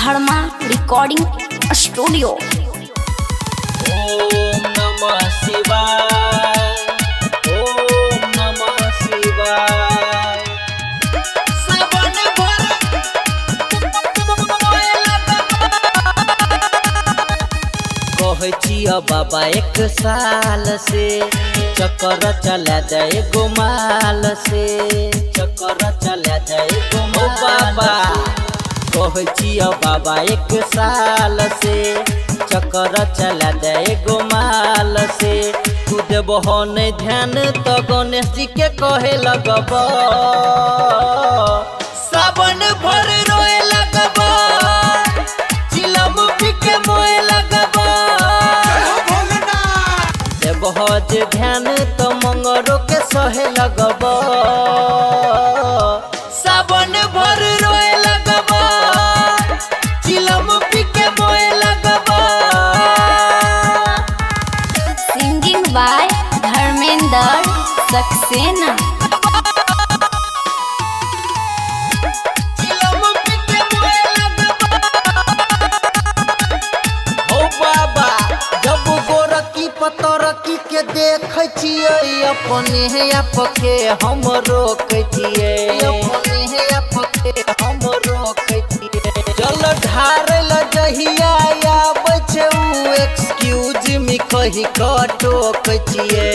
धर्मा recording studio. ओम नमः शिवाय, ओम नमः शिवाय। सावन भर कहै छिय बाबा एक साल से चक्कर चला जाए गोमाल से, चक्कर चला जाए गोमाल बाबा। कहै छिय बाबा एक साल से चक्कर चला जाए गोमाल से। तू देबह नहीं ध्यान तो गणेश जी के कहे लगब, सावन भर रोए लगब, चिलम पी के मोए लगब। देबह जे ध्यान तो मंगरो के सहे लगब, सावन भर रोए लगब, चिलम पी के मोए लगब। Singing by Dharmendra Saxena. चिलम पी के मोए लगब। हो बाबा जब गोरकी पतरकी के देखै छियै, अपने आपके हम रोकै छियै, अपने आपके हम रोकै छियै। जल ढारल जहिया आबै छै उ एक्सक्यूज मी कहि कऽ टोकै छियै।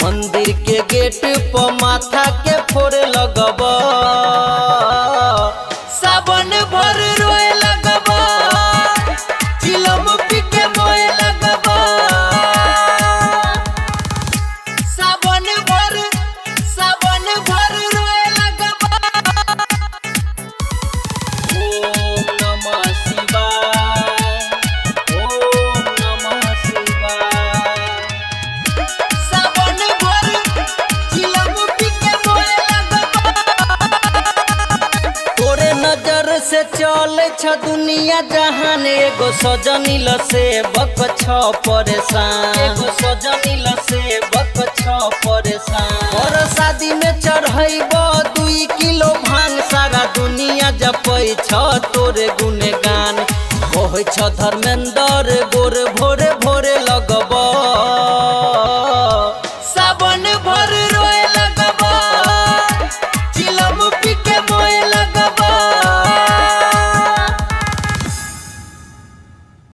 मंदिर के गेट पर माथा के फोड़े लगब, सावन भर रोए लगब, चिलम पी के मोए लगब। सावन भर रोए लगब। ओम नमः शिवाय, ओम नमः शिवाय। सावन भर चिलम पी के मोए लगब। तोरे नजर से चले छ दुनिया जहान, एगो सजनील से बक छ परेशान, एगो सजनील से बक छ परेशान। और शादी में चढ़ैब 2 किलो भांग, सारा दुनिया जपै छ तोरे गुणगान। कहै छ धर्मेंद्र गोर भो